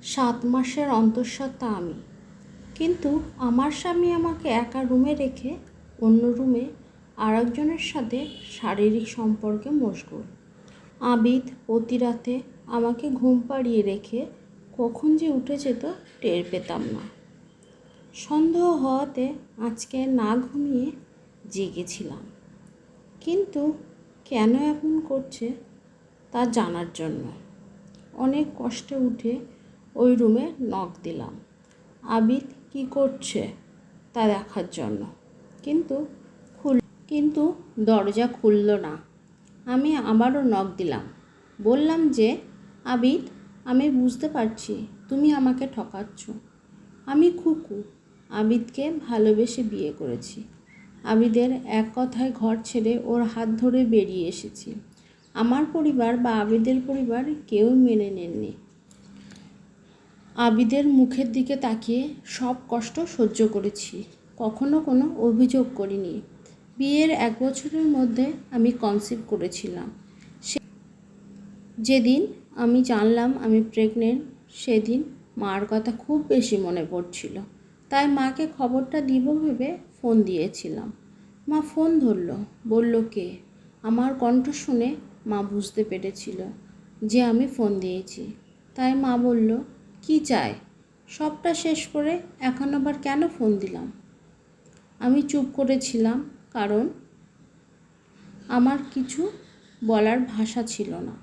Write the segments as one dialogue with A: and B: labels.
A: 7 মাসের অন্তঃসত্ত্বা আমি, কিন্তু আমার স্বামী আমাকে একা রুমে রেখে অন্য রুমে আরেকজনের সাথে শারীরিক সম্পর্কে মশগুল। আবিদ প্রতি রাতে আমাকে ঘুম পাড়িয়ে রেখে কখন যে উঠে যেত টের পেতাম না। সন্দেহ হওয়াতে আজকে না ঘুমিয়ে জেগেছিলাম, কিন্তু কেন এমন করছে তা জানার জন্য। অনেক কষ্টে উঠে ওই রুমে নক দিলাম আবিদ কি করছে তা দেখার জন্য, কিন্তু দরজা খুলল না। আমি আবারও নক দিলাম, বললাম যে আবিদ, আমি বুঝতে পারছি তুমি আমাকে ঠকাচ্ছ। আমি খুকু আবিদকে ভালোবেসে বিয়ে করেছি। আবিদের এক কথায় ঘর ছেড়ে ওর হাত ধরে বেরিয়ে এসেছি। আমার পরিবার বা আবিদের পরিবার কেউ মেনে নেননি। আবিদের মুখের দিকে তাকিয়ে সব কষ্ট সহ্য করেছি, কখনো কোনো অভিযোগ করিনি। বিয়ের 1 বছরের মধ্যে আমি কনসিভ করেছিলাম। যেদিন আমি জানলাম আমি প্রেগনেন্ট, সেদিন মার কথা খুব বেশি মনে পড়ছিল, তাই মাকে খবরটা দিব ভেবে ফোন দিয়েছিলাম। মা ফোন ধরল, বলল কে। আমার কণ্ঠ শুনে মা বুঝতে পেরেছিল যে আমি ফোন দিয়েছি, তাই মা বলল, কি চায়? সবটা শেষ করে এখন আবার কেন ফোন দিলাম? আমি চুপ করেছিলাম, কারণ আমার কিছু বলার ভাষা ছিল না।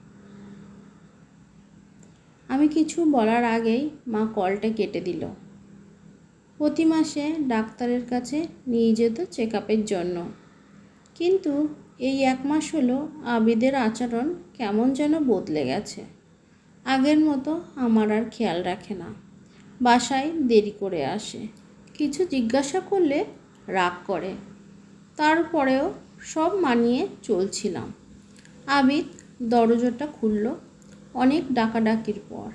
A: আমি কিছু বলার আগেই মা কলটা কেটে দিল। প্রতি মাসে ডাক্তারের কাছে নিয়ে যেত চেক আপের জন্য, কিন্তু এই 1 মাস হলো আবিদের আচরণ কেমন যেন বদলে গেছে। আগের মতো আমার আর খেয়াল রাখে না, বাসায় দেরি করে আসে, কিছু জিজ্ঞাসা করলে রাগ করে। তারপরেও সব মানিয়ে চলছিলাম। আবিদ দরজাটা খুলল অনেক ডাকাডাকির পর।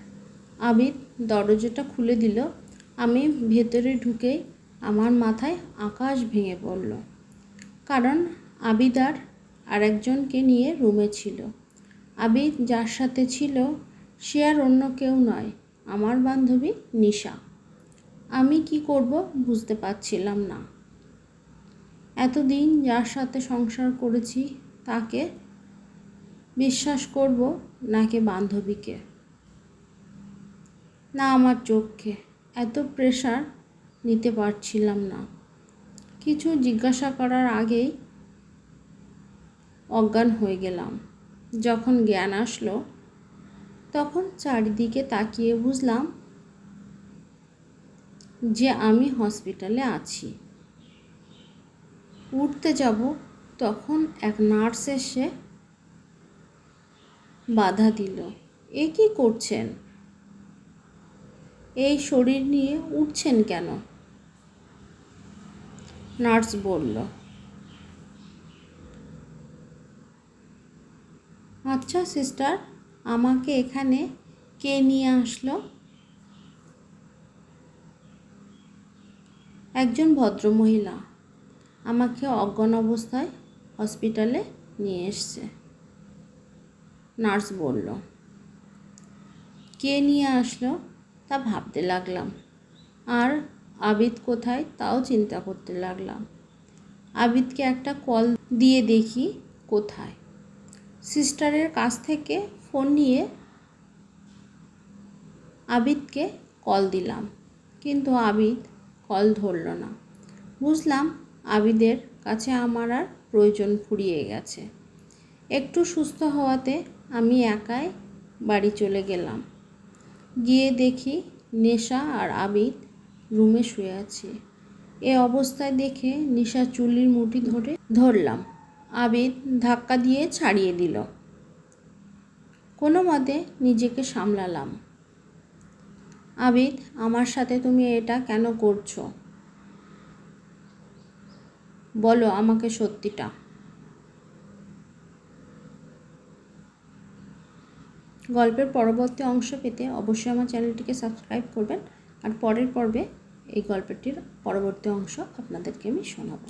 A: আবিদ দরজাটা খুলে দিল। আমি ভেতরে ঢুকেই আমার মাথায় আকাশ ভেঙে পড়ল, কারণ আবিদ আর একজনকে নিয়ে রুমে ছিল। আবিদ যার সাথে ছিল সে আর অন্য কেউ নয়, আমার বান্ধবী নিশা। আমি কি করব বুঝতে পারছিলাম না। এতদিন যার সাথে সংসার করেছি তাকে বিশ্বাস করব নাকি বান্ধবীকে? না, আমার চোখে এত প্রেশার নিতে পারছিলাম না। কিছু জিজ্ঞাসা করার আগেই অজ্ঞান হয়ে গেলাম। যখন জ্ঞান আসলো তখন চারিদিকে তাকিয়ে বুঝলাম যে আমি হসপিটালে আছি। উঠতে যাব তখন এক নার্স এসে বাধা দিল। এ কি করছেন? এই শরীর নিয়ে উঠছেন কেন? নার্স বলল, আচ্ছা সিস্টার, আমাকে এখানে কে নিয়ে আসলো? একজন ভদ্রমহিলা আমাকে অজ্ঞান অবস্থায় হসপিটালে নিয়ে এসছে। নার্স বলল, কে নিয়ে আসলো তা ভাবতে লাগলাম, আর আবিদ কোথায় তাও চিন্তা করতে লাগলাম। আবিদকে একটা কল দিয়ে দেখি কোথায়। সিস্টারের কাছ থেকে ফোন নিয়ে আবিদকে কল দিলাম, কিন্তু আবিদ কল ধরল না। বুঝলাম আবিদের কাছে আমার আর প্রয়োজন ফুরিয়ে গেছে। একটু সুস্থ হওয়াতে আমি একাই বাড়ি চলে গেলাম। গিয়ে দেখি নেশা আর আবিদ রুমে শুয়ে আছে। এ অবস্থায় দেখে নেশা চুলির মুঠি ধরলাম। আবিদ ধাক্কা দিয়ে ছাড়িয়ে দিল। কোনো মতে নিজেকে সামলালাম। আবিদ, আমার সাথে তুমি এটা কেন করছো? বলো আমাকে সত্যিটা। গল্পের পরবর্তী অংশ পেতে অবশ্যই আমার চ্যানেলটিকে সাবস্ক্রাইব করবেন, আর পরের পর্বে এই গল্পটির পরবর্তী অংশ আপনাদেরকে আমি শোনাবো।